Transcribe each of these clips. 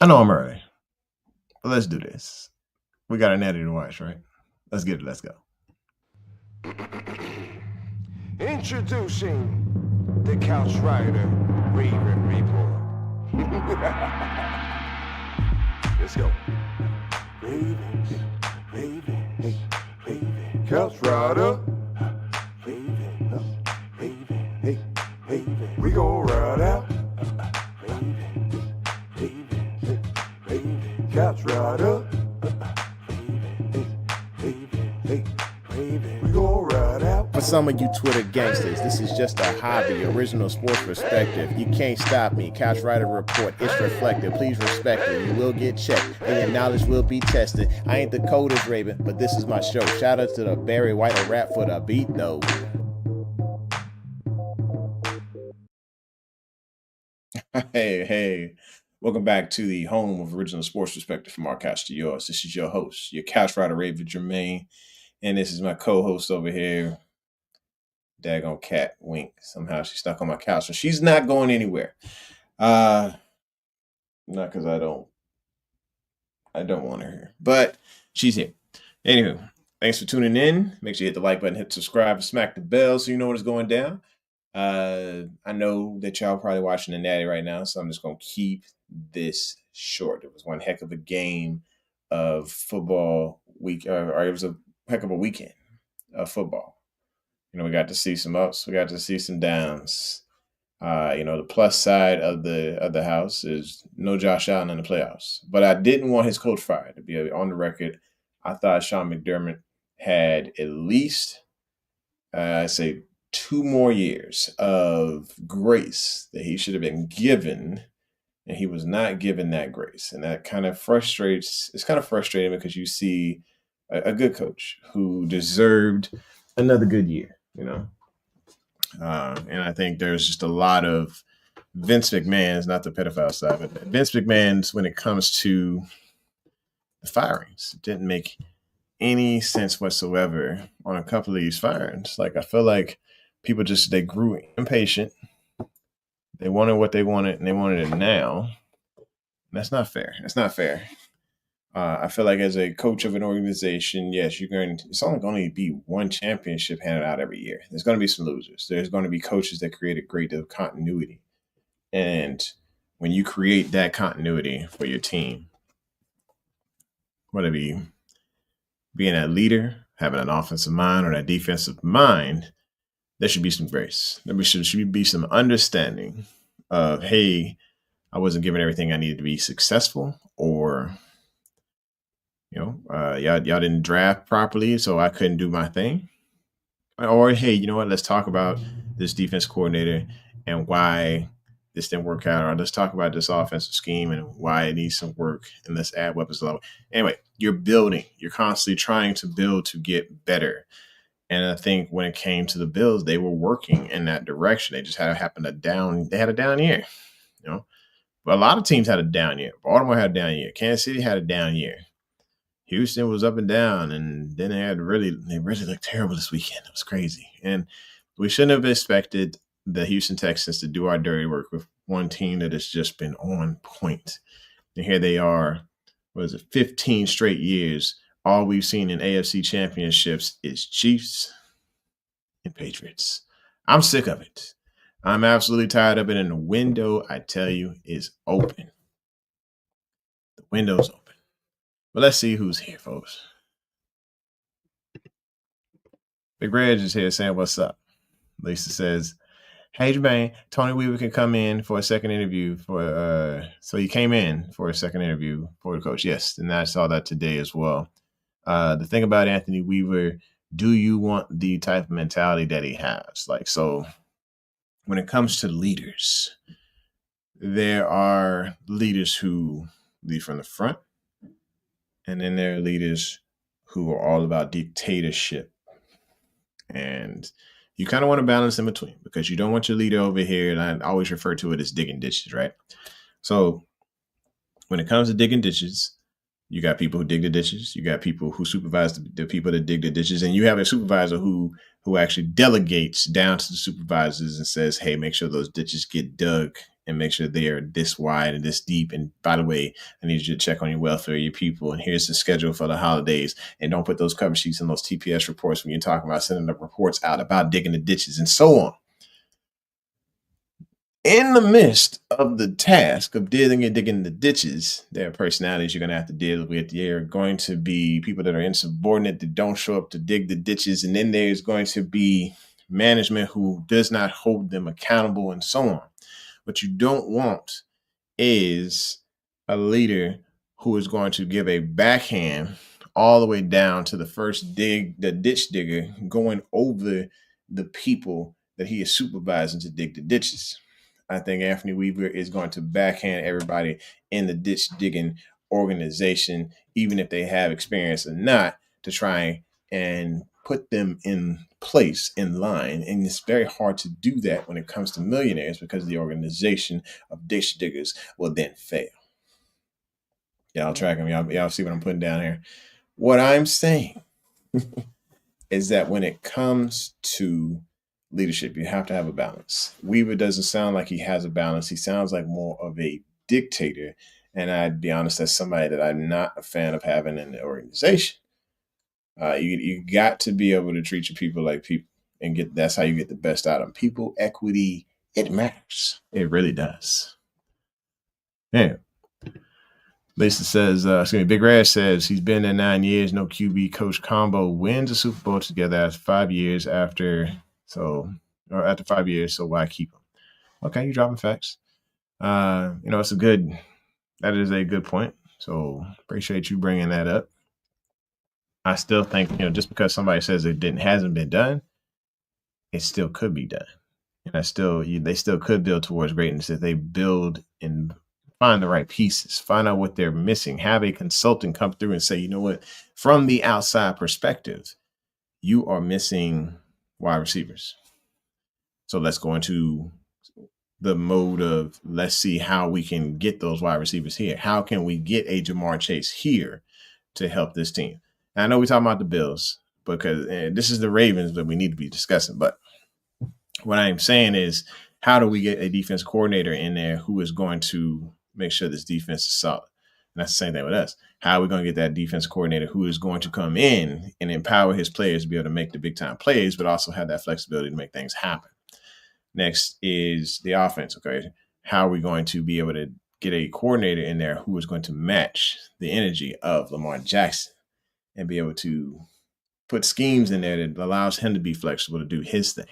I know I'm early, but let's do this. We got an edit to watch, right? Let's get it. Let's go. Introducing the Couch Rider Raven Report. Let's go. Ravens, Ravens, Ravens. Couch Rider. Ravens, Ravens, hey, Ravens. We gon' ride out. Ravens, Ravens, Ravens. Couch Rider. For some of you Twitter gangsters, this is just a hobby, original sports perspective. You can't stop me. Couch Rider Report, it's reflective. Please respect it. You will get checked, and your knowledge will be tested. I ain't the coldest Raven, but this is my show. Shout out to the Barry White of rap for the beat, though. Hey. Welcome back to the home of original sports perspective from our couch to yours. This is your host, your Couch Rider Raven Jermaine, and this is my co-host over here, daggone cat Wink. Somehow she's stuck on my couch, so she's not going anywhere. Not because I don't want her here, but she's here. Anywho, thanks for tuning in. Make sure you hit the like button, hit subscribe, and smack the bell so you know what is going down. I know that y'all probably watching the Natty right now, so I'm just gonna keep this short. It was one heck of a game of football week, or it was a heck of a weekend of football. We got to see some ups, we got to see some downs. The plus side of the house is no Josh Allen in the playoffs, but I didn't want his coach fired. To be on the record, I thought Sean McDermott had at least, I'd say, 2 more years of grace that he should have been given, and he was not given that grace. And that kind of frustrates. It's kind of frustrating because you see a good coach who deserved another good year, and I think there's just a lot of Vince McMahon's, not the pedophile side, but Vince McMahon's when it comes to the firings. It didn't make any sense whatsoever on a couple of these firings. Like, I feel like people they grew impatient. They wanted what they wanted, and they wanted it now. And that's not fair. That's not fair. I feel like as a coach of an organization, yes, it's only going to be one championship handed out every year. There's going to be some losers. There's going to be coaches that create a great deal of continuity. And when you create that continuity for your team, whether it be being a leader, having an offensive mind or that defensive mind, there should be some grace. There should be some understanding of, hey, I wasn't given everything I needed to be successful, or y'all didn't draft properly, so I couldn't do my thing. Or, hey, you know what? Let's talk about this defense coordinator and why this didn't work out. Or let's talk about this offensive scheme and why it needs some work, and let's add weapons level. Anyway, you're building. You're constantly trying to build to get better. And I think when it came to the Bills, they were working in that direction. They just had They had a down year, But a lot of teams had a down year. Baltimore had a down year. Kansas City had a down year. Houston was up and down, and then they really looked terrible this weekend. It was crazy. And we shouldn't have expected the Houston Texans to do our dirty work with one team that has just been on point. And here they are, 15 straight years. All we've seen in AFC championships is Chiefs and Patriots. I'm sick of it. I'm absolutely tired of it. And the window, I tell you, is open. The window's open. But let's see who's here, folks. Big Reg is here saying, what's up? Lisa says, hey, Jermaine, Tony Weaver can come in for a second interview so he came in for a second interview for the coach. Yes, and I saw that today as well. The thing about Anthony Weaver, do you want the type of mentality that he has? So when it comes to leaders, there are leaders who lead from the front, and then there are leaders who are all about dictatorship. And you kind of want to balance in between, because you don't want your leader over here, and I always refer to it as digging ditches, right? So when it comes to digging ditches, you got people who dig the ditches. You got people who supervise the people that dig the ditches. And you have a supervisor who actually delegates down to the supervisors and says, hey, make sure those ditches get dug and make sure they are this wide and this deep. And by the way, I need you to check on your welfare, your people, and here's the schedule for the holidays. And don't put those cover sheets and those TPS reports when you're talking about sending the reports out about digging the ditches and so on. In the midst of the task of digging the ditches, there are personalities you're going to have to deal with. There are going to be people that are insubordinate that don't show up to dig the ditches. And then there's going to be management who does not hold them accountable and so on. What you don't want is a leader who is going to give a backhand all the way down to the ditch digger, going over the people that he is supervising to dig the ditches. I think Anthony Weaver is going to backhand everybody in the ditch digging organization, even if they have experience or not, to try and put them in place, in line. And it's very hard to do that when it comes to millionaires because the organization of ditch diggers will then fail. Y'all tracking me? Y'all see what I'm putting down here? What I'm saying is that when it comes to leadership, you have to have a balance. Weaver doesn't sound like he has a balance. He sounds like more of a dictator. And I'd be honest, that's somebody that I'm not a fan of having in the organization. You got to be able to treat your people like people and that's how you get the best out of them. People, equity, it matters. It really does. Yeah. Lisa says, Big Red says he's been there 9 years, no QB coach combo, wins a Super Bowl together after 5 years after 5 years, so why keep him? Okay, you're dropping facts. That is a good point. So appreciate you bringing that up. I still think, just because somebody says hasn't been done, it still could be done. And they still could build towards greatness if they build and find the right pieces, find out what they're missing, have a consultant come through and say, you know what, from the outside perspective, you are missing wide receivers. So let's go into the mode of let's see how we can get those wide receivers here. How can we get a Jamar Chase here to help this team? And I know we're talking about the Bills because this is the Ravens that we need to be discussing. But what I'm saying is, how do we get a defense coordinator in there who is going to make sure this defense is solid? And that's the same thing with us. How are we going to get that defense coordinator who is going to come in and empower his players to be able to make the big time plays, but also have that flexibility to make things happen? Next is the offense. Okay. How are we going to be able to get a coordinator in there who is going to match the energy of Lamar Jackson and be able to put schemes in there that allows him to be flexible to do his thing?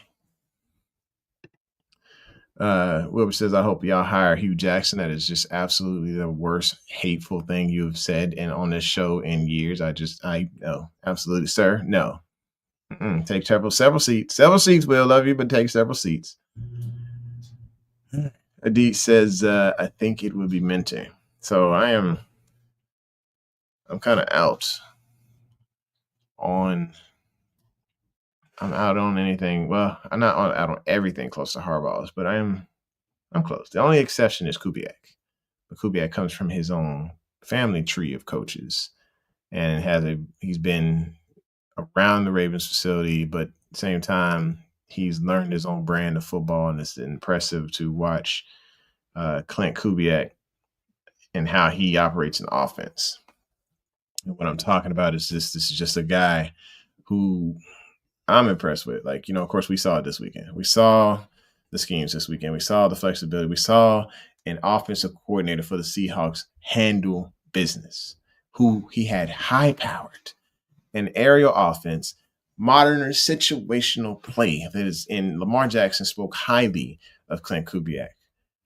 Wilbur says, I hope y'all hire Hugh Jackson. That is just absolutely the worst hateful thing you've said on this show in years. No, absolutely, sir. No. Take several seats. Several seats, Will. Love you, but take several seats. Adit says, I think it would be Minter. So I'm kind of out on anything. Well, I'm not out on everything close to Harbaugh's, but I'm close. The only exception is Kubiak. But Kubiak comes from his own family tree of coaches and he's been around the Ravens facility, but at the same time, he's learned his own brand of football, and it's impressive to watch Clint Kubiak and how he operates an offense. And what I'm talking about is this is just a guy who I'm impressed with. Of course, we saw it this weekend. We saw the schemes this weekend. We saw the flexibility. We saw an offensive coordinator for the Seahawks handle business, who he had high-powered an aerial offense, modern situational play that is in. Lamar Jackson spoke highly of Clint Kubiak.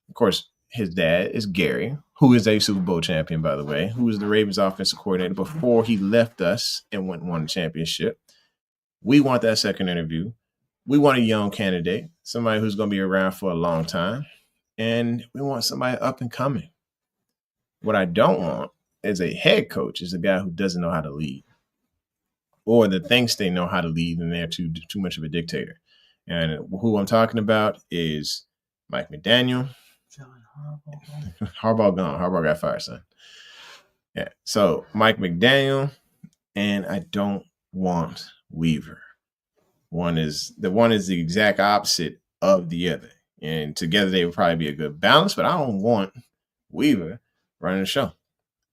Of course, his dad is Gary, who is a Super Bowl champion, by the way, who was the Ravens offensive coordinator before he left us and went and won the championship. We want that second interview. We want a young candidate, somebody who's going to be around for a long time. And we want somebody up and coming. What I don't want as a head coach is a guy who doesn't know how to lead, or that thinks they know how to lead and they're too much of a dictator. And who I'm talking about is Mike McDaniel. Harbaugh gone. Harbaugh got fired, son. Yeah. So Mike McDaniel, and I don't want Weaver. One is the exact opposite of the other. And together they would probably be a good balance, but I don't want Weaver running the show.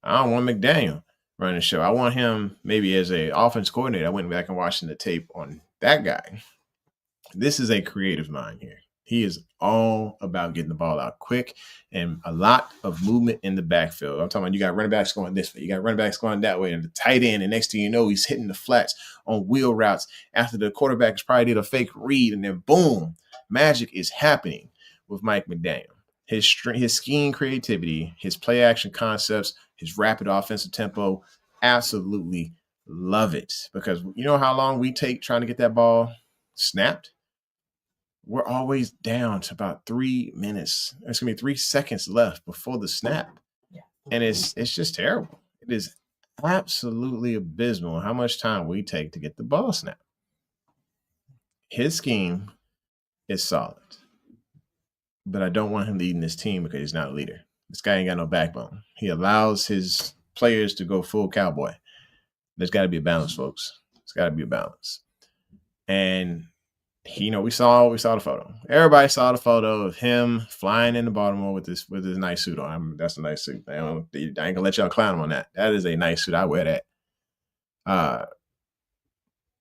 I don't want McDaniel running the show. I want him maybe as a offense coordinator. I went back and watched the tape on that guy. This is a creative mind here. He is all about getting the ball out quick and a lot of movement in the backfield. I'm talking about you got running backs going this way, you got running backs going that way, and the tight end, and next thing you know, he's hitting the flats on wheel routes after the quarterback has probably did a fake read, and then boom, magic is happening with Mike McDaniel. His scheme creativity, his play action concepts, his rapid offensive tempo, absolutely love it. Because you know how long we take trying to get that ball snapped? We're always down to about 3 minutes. There's going to be 3 seconds left before the snap. And it's just terrible. It is absolutely abysmal how much time we take to get the ball snapped. His scheme is solid. But I don't want him leading this team because he's not a leader. This guy ain't got no backbone. He allows his players to go full cowboy. There's got to be a balance, folks. There's got to be a balance. And we saw the photo. Everybody saw the photo of him flying into Baltimore with his nice suit on. That's a nice suit. I ain't gonna let y'all clown him on that. That is a nice suit. I wear that.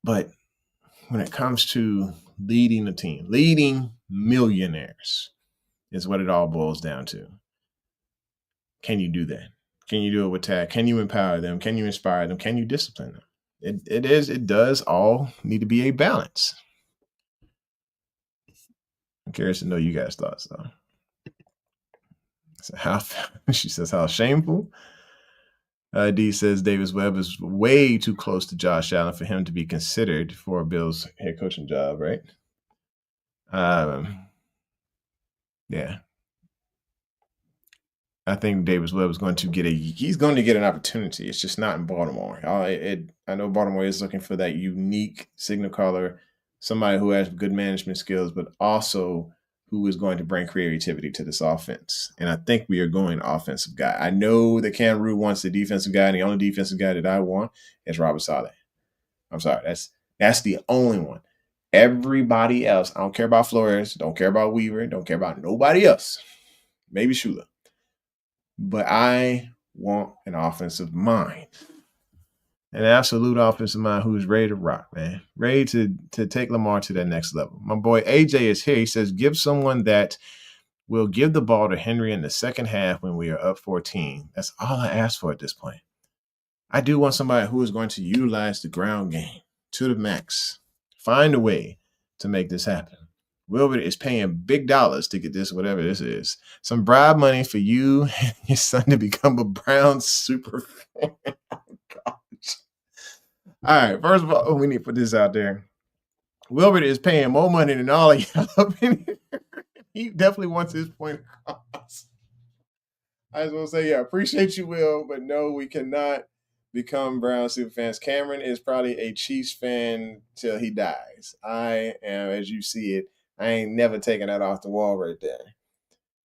But when it comes to leading the team, leading millionaires is what it all boils down to. Can you do that? Can you do it with tag? Can you empower them? Can you inspire them? Can you discipline them? It does all need to be a balance. I'm curious to know you guys' thoughts, though. So she says, how shameful. D says Davis Webb is way too close to Josh Allen for him to be considered for a Bills head coaching job, right? Yeah. I think Davis Webb is going to get an opportunity. It's just not in Baltimore. I know Baltimore is looking for that unique signal caller, somebody who has good management skills, but also who is going to bring creativity to this offense. And I think we are going offensive guy. I know that Cam Rue wants the defensive guy, and the only defensive guy that I want is Robert Saleh. I'm sorry. That's the only one. Everybody else, I don't care about Flores, don't care about Weaver, don't care about nobody else. Maybe Shula. But I want an offensive mind. An absolute offensive mind who's ready to rock, man. Ready to take Lamar to that next level. My boy AJ is here. He says, give someone that will give the ball to Henry in the second half when we are up 14. That's all I ask for at this point. I do want somebody who is going to utilize the ground game to the max. Find a way to make this happen. Wilbert is paying big dollars to get this, whatever this is. Some bribe money for you and your son to become a Browns super fan. Oh, gosh. All right, first of all, we need to put this out there. Wilbert is paying more money than all of y'all. He definitely wants his point across. I just want to say, yeah, appreciate you, Will, but no, we cannot become Brown super fans. Cameron is probably a Chiefs fan till he dies. I am, as you see it, I ain't never taking that off the wall right there.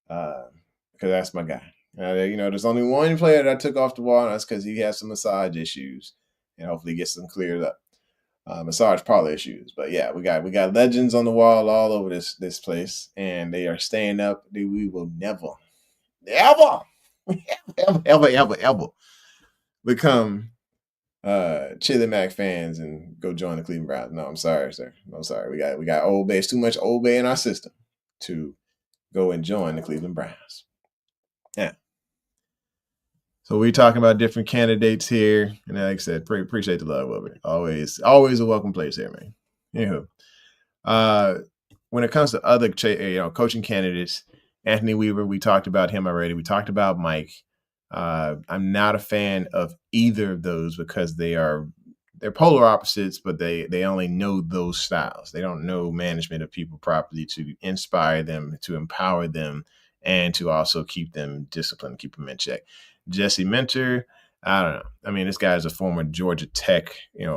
Because that's my guy. There's only one player that I took off the wall, and that's because he has some massage issues, and hopefully gets them cleared up. Massage parlor issues. But yeah, we got legends on the wall all over this place, and they are staying up. We will never become Chili Mac fans and go join the Cleveland Browns. No, I'm sorry, sir. I'm sorry. We got Old Bay. It's too much Old Bay in our system to go and join the Cleveland Browns. Yeah. So we're talking about different candidates here, and like I said, appreciate the love, Wilbur. Always a welcome place here, man. Anywho, when it comes to other coaching candidates, Anthony Weaver, we talked about him already. We talked about Mike. I'm not a fan of either of those because they're polar opposites, but they only know those styles. They don't know management of people properly to inspire them, to empower them, and to also keep them disciplined, keep them in check. Jesse Minter, I don't know. I mean, this guy is a former Georgia Tech,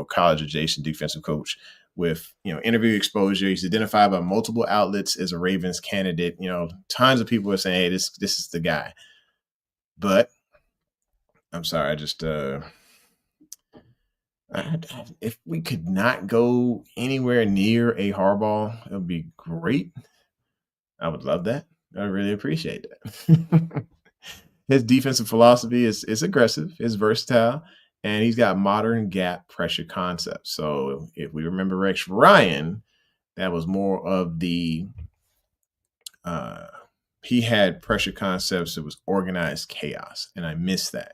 college adjacent defensive coach with, interview exposure. He's identified by multiple outlets as a Ravens candidate. Tons of people are saying, hey, this is the guy. But I'm sorry, I just if we could not go anywhere near a Harbaugh, it would be great. I would love that. I really appreciate that. His defensive philosophy is aggressive, is versatile, and he's got modern gap pressure concepts. So if we remember Rex Ryan, that was more of the he had pressure concepts that was organized chaos, and I miss that.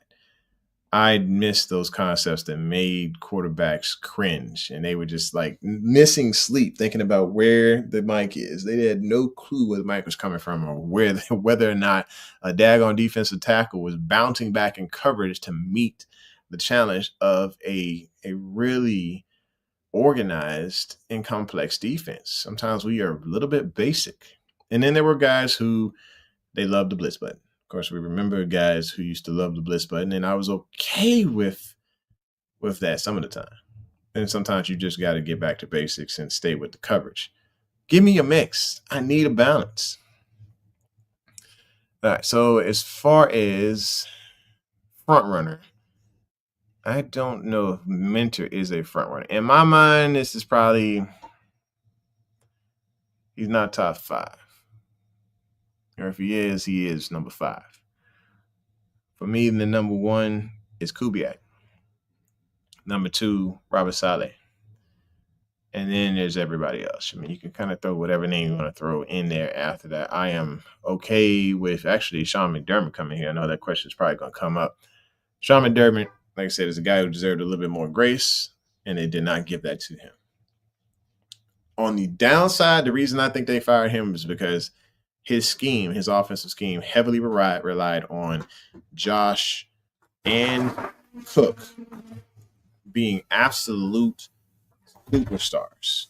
I missed those concepts that made quarterbacks cringe, and they were just like missing sleep, thinking about where the mic is. They had no clue where the mic was coming from, or whether or not a daggone defensive tackle was bouncing back in coverage to meet the challenge of a really organized and complex defense. Sometimes we are a little bit basic, and then there were guys who they loved the blitz button. Of course, we remember guys who used to love the blitz button, and I was okay with that some of the time. And sometimes you just got to get back to basics and stay with the coverage. Give me a mix. I need a balance. All right. So as far as front runner, I don't know if Mentor is a front runner. In my mind, this is probably he's not top 5. Or if he is number 5. For me, the number 1 is Kubiak. Number 2, Robert Saleh. And then there's everybody else. I mean, you can kind of throw whatever name you want to throw in there after that. I am okay with actually Sean McDermott coming here. I know that question is probably going to come up. Sean McDermott, like I said, is a guy who deserved a little bit more grace, and they did not give that to him. On the downside, the reason I think they fired him is because his scheme, his offensive scheme, heavily relied on Josh and Cook being absolute superstars.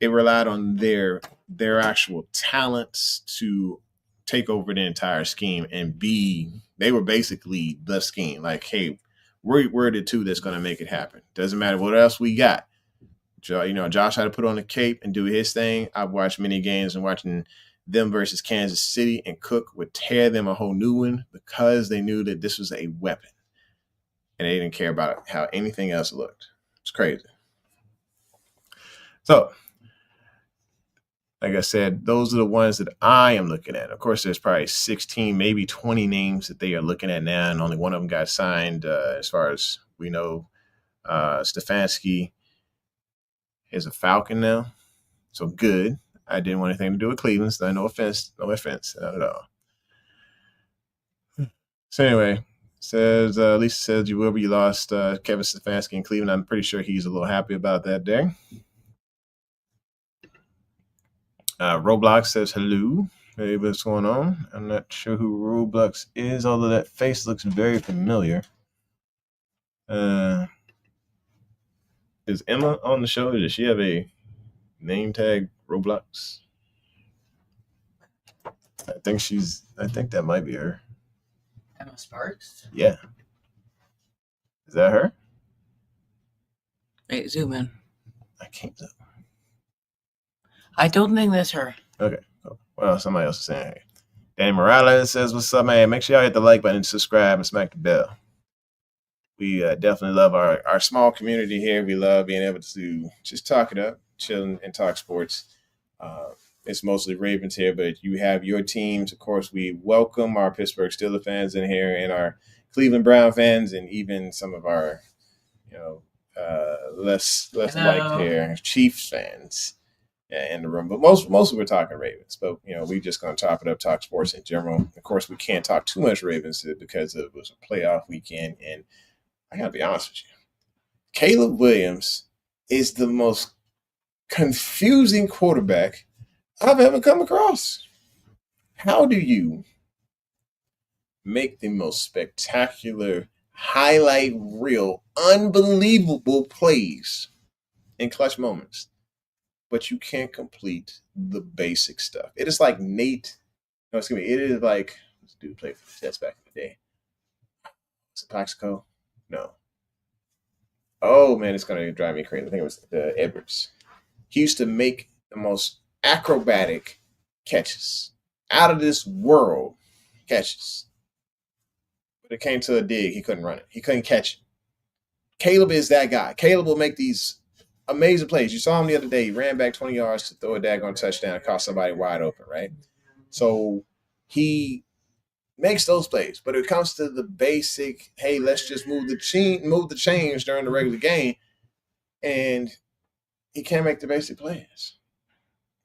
It relied on their actual talents to take over the entire scheme and they were basically the scheme. Like, hey, we're the two that's going to make it happen. Doesn't matter what else we got. Josh had to put on the cape and do his thing. I've watched many games and watching them versus Kansas City, and Cook would tear them a whole new one because they knew that this was a weapon. And they didn't care about how anything else looked. It's crazy. So, like I said, those are the ones that I am looking at. Of course, there's probably 16, maybe 20 names that they are looking at now, and only one of them got signed. As far as we know, Stefanski is a Falcon now. So good. I didn't want anything to do with Cleveland, so no offense, not at all. So anyway, Lisa says you lost Kevin Stefanski in Cleveland. I'm pretty sure he's a little happy about that there. Roblox says hello. Hey, what's going on? I'm not sure who Roblox is, although that face looks very familiar. Is Emma on the show? Does she have a name tag Roblox? I think that might be her. Emma Sparks? Yeah. Is that her? Wait, zoom in. I can't zoom. I don't think that's her. Okay, cool. Well, somebody else is saying hey. Danny Morales says, what's up, man? Make sure y'all hit the like button, subscribe, and smack the bell. We definitely love our small community here. We love being able to just talk it up, chill and talk sports. It's mostly Ravens here, but you have your teams. Of course, we welcome our Pittsburgh Steelers fans in here and our Cleveland Brown fans and even some of our, less liked here Chiefs fans in the room. But mostly we're talking Ravens. But, we're just going to top it up, talk sports in general. Of course, we can't talk too much Ravens because it was a playoff weekend. And I got to be honest with you. Caleb Williams is the most confusing quarterback I've ever come across. How do you make the most spectacular, highlight reel, unbelievable plays in clutch moments, but you can't complete the basic stuff? It is like it is like, this dude played for the Jets back in the day. Was it Plaxico? No. Oh, man, it's going to drive me crazy. I think it was Edwards. He used to make the most acrobatic catches, out of this world catches. But it came to a dig, he couldn't run it. He couldn't catch it. Caleb is that guy. Caleb will make these amazing plays. You saw him the other day. He ran back 20 yards to throw a daggone touchdown and caught somebody wide open, right? So he makes those plays. But it comes to the basic, hey, let's just move the chains during the regular game, and he can't make the basic plays.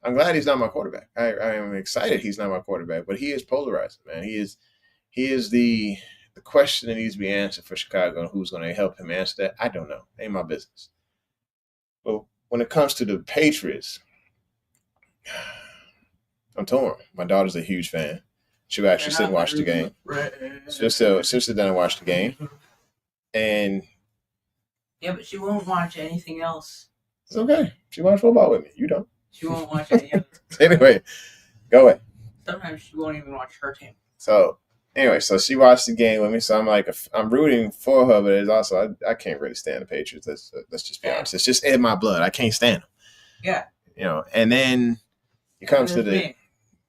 I'm glad he's not my quarterback. I am excited he's not my quarterback, but he is polarizing, man. He is the question that needs to be answered for Chicago, and who's going to help him answer that, I don't know. Ain't my business. But when it comes to the Patriots, I'm torn. My daughter's a huge fan. She'll actually sit and watch the game. She'll sit down and watch the game. And yeah, but she won't watch anything else. It's okay. She watched football with me. You don't. She won't watch any other. Anyway, go away. Sometimes she won't even watch her team. So she watched the game with me. So I'm rooting for her, but it's also I can't really stand the Patriots. Let's just be honest. It's just in my blood. I can't stand them. Yeah. And then it comes to then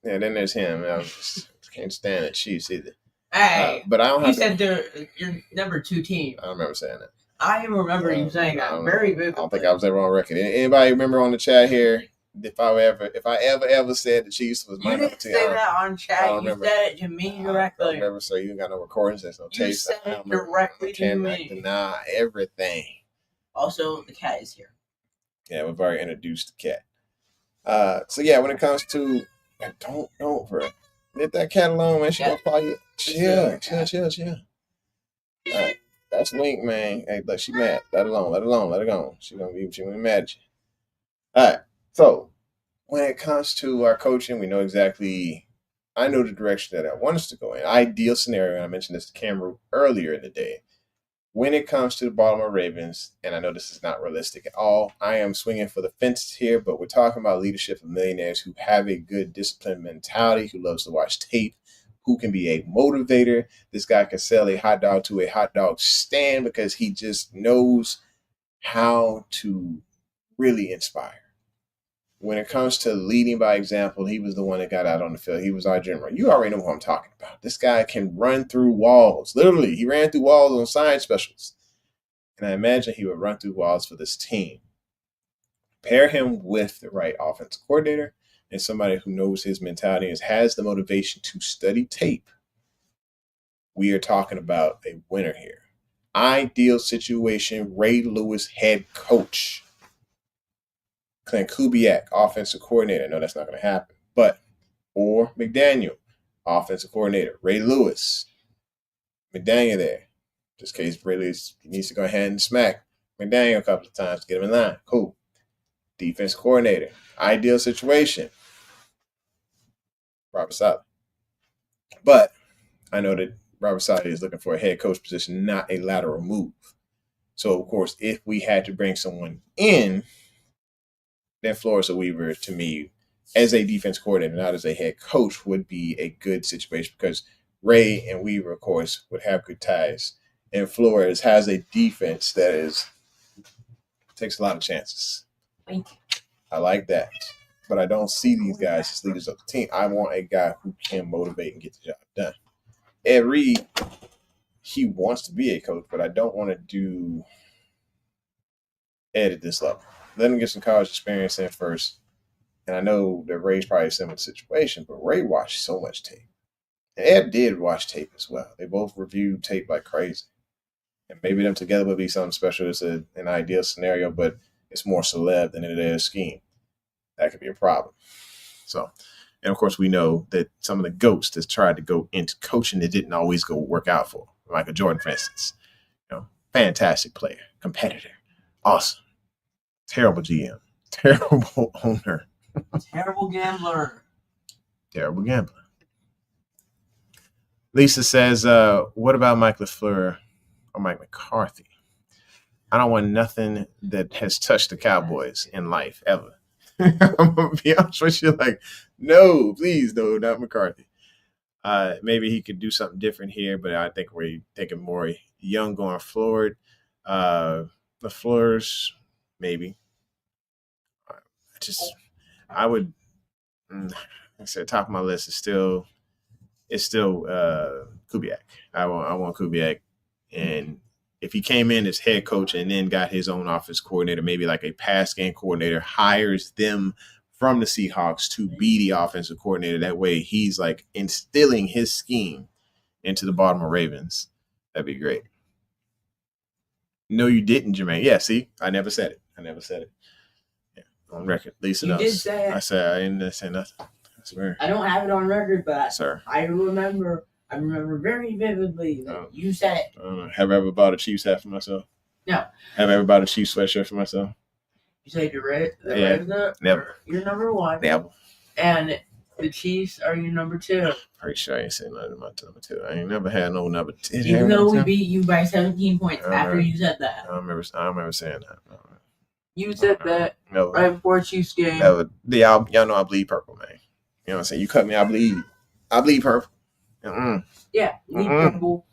there's him. I just can't stand the Chiefs either. Hey, but I don't. You said they're your number 2 team. I don't remember saying that. I remember you saying that very vividly. I don't think I was ever on record. Anybody remember on the chat here? If I ever said the Chiefs was my number 2, you didn't say that on chat. You said it to me directly. I remember, so you got no recordings. There's no tapes. You said it directly to me. I deny everything. Also, the cat is here. Yeah, we've already introduced the cat. So yeah, when it comes to don't bro, let that cat alone, man. She gonna follow you. Chill. All right, that's Wink, man. Hey, look, she mad. Let her go. She gonna be mad at you. All right. So, when it comes to our coaching, we know exactly. I know the direction that I want us to go in. Ideal scenario, and I mentioned this to Cameron earlier in the day. When it comes to the Baltimore Ravens, and I know this is not realistic at all, I am swinging for the fences here, but we're talking about leadership of millionaires who have a good disciplined mentality, who loves to watch tape, who can be a motivator. This guy can sell a hot dog to a hot dog stand because he just knows how to really inspire. When it comes to leading by example, he was the one that got out on the field. He was our general. You already know who I'm talking about. This guy can run through walls. Literally, he ran through walls on science specials. And I imagine he would run through walls for this team. Pair him with the right offensive coordinator and somebody who knows his mentality and has the motivation to study tape. We are talking about a winner here. Ideal situation, Ray Lewis, head coach. Clint Kubiak, offensive coordinator. No, that's not going to happen. Or McDaniel, offensive coordinator. Ray Lewis, McDaniel there. Just in case Ray Lewis needs to go ahead and smack McDaniel a couple of times to get him in line. Cool. Defense coordinator. Ideal situation. Robert Saleh. But I know that Robert Saleh is looking for a head coach position, not a lateral move. So, of course, if we had to bring someone in, then Flores or Weaver, to me, as a defense coordinator, not as a head coach, would be a good situation because Ray and Weaver, of course, would have good ties. And Flores has a defense that takes a lot of chances. I like that. But I don't see these guys as leaders of the team. I want a guy who can motivate and get the job done. Ed Reed, he wants to be a coach, but I don't want to do Ed at this level. Let him get some college experience in first. And I know that Ray's probably a similar situation, but Ray watched so much tape. And Ed did watch tape as well. They both reviewed tape like crazy. And maybe them together would be something special. It's an ideal scenario, but it's more celeb than it is scheme. That could be a problem. So, and of course, we know that some of the GOATs that tried to go into coaching, it didn't always work out for. Michael Jordan, for instance. Fantastic player, competitor, awesome. Terrible GM, terrible owner. Terrible gambler. Terrible gambler. Lisa says, what about Mike LaFleur or Mike McCarthy? I don't want nothing that has touched the Cowboys in life ever. I'm going to be honest with you, no, please, no, not McCarthy. Maybe he could do something different here, but I think we're thinking more young going forward. LaFleur's, maybe. I would. I said top of my list is still Kubiak. I want Kubiak, and if he came in as head coach and then got his own offense coordinator, maybe like a pass game coordinator, hires them from the Seahawks to be the offensive coordinator. That way he's like instilling his scheme into the Baltimore Ravens. That'd be great. No, you didn't, Jermaine. Yeah, see, I never said it. Yeah, on record. Lisa knows. You did say it. I said I didn't say nothing. I swear. I don't have it on record, but Sir. I remember very vividly that you said it. I don't know. Have I ever bought a Chiefs hat for myself? No. Have I ever bought a Chiefs sweatshirt for myself? You said the Reds Never. You're number one. Never. And the Chiefs are your number two. Pretty sure I ain't saying nothing about number two. I ain't never had no number two. Even though we beat you by 17 points after you said that. I don't remember saying that. You said that No. right before Chiefs game. Never. Y'all know I bleed purple, man. You know what I'm saying? You cut me, I bleed. I bleed purple. Yeah, you need purple.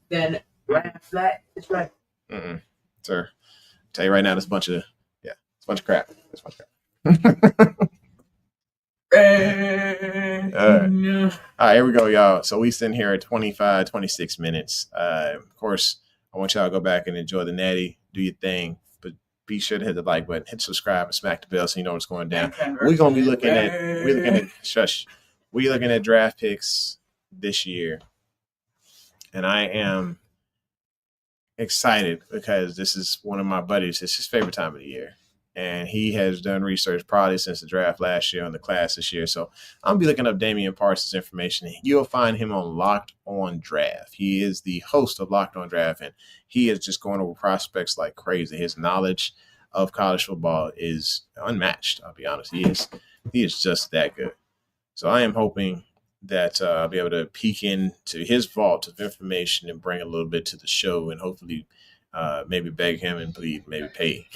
Then right after that, it's right. Sir, tell you right now, it's a bunch of crap. It's a bunch of crap. All right, here we go, y'all. So we sitting here at 26 minutes. Of course, I want y'all to go back and enjoy the natty, do your thing, but be sure to hit the like button, hit subscribe, and smack the bell so you know what's going down. We're gonna be looking at draft picks this year, and I am excited because this is one of my buddies. It's his favorite time of the year. And he has done research probably since the draft last year on the class this year. So I'll be looking up Damian Parsons' information. You'll find him on Locked On Draft. He is the host of Locked On Draft, and he is just going over prospects like crazy. His knowledge of college football is unmatched, I'll be honest. He is just that good. So I am hoping that I'll be able to peek into his vault of information and bring a little bit to the show and hopefully maybe beg him and plead, maybe pay.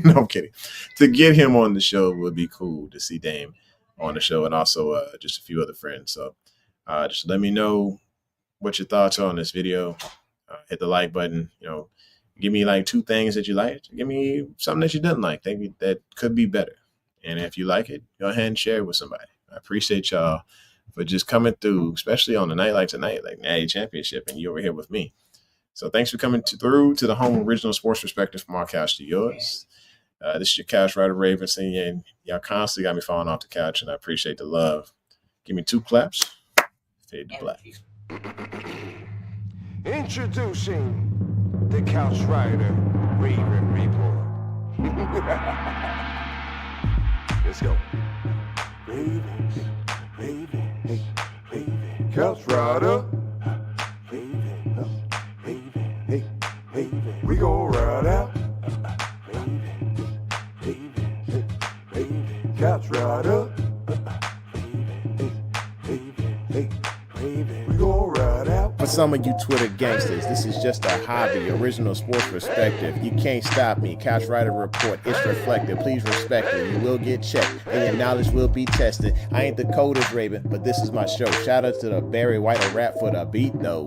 No, I'm kidding. To get him on the show would be cool to see Dame on the show and also just a few other friends. So just let me know what your thoughts are on this video. Hit the like button. You know, give me like 2 things that you liked. Give me something that you didn't like. That could be better. And if you like it, go ahead and share it with somebody. I appreciate y'all for just coming through, especially on a night like tonight, like Natty Championship, and you over here with me. So thanks for coming through to the home original sports perspective from our couch to yours. This is your couch rider, Raven, saying y'all constantly got me falling off the couch, and I appreciate the love. Give me 2 claps. Fade to black. Introducing the Couch Rider Raven Report. Let's go. Ravens. Couch Rider. We gon' ride out. Couch Rider. We gon' ride out. For some of you Twitter gangsters, this is just a hobby, original sports perspective. You can't stop me. Couch Rider Report, it's reflective. Please respect it. You will get checked, and your knowledge will be tested. I ain't the coldest Raven, but this is my show. Shout out to the Barry White of rap for the beat, though.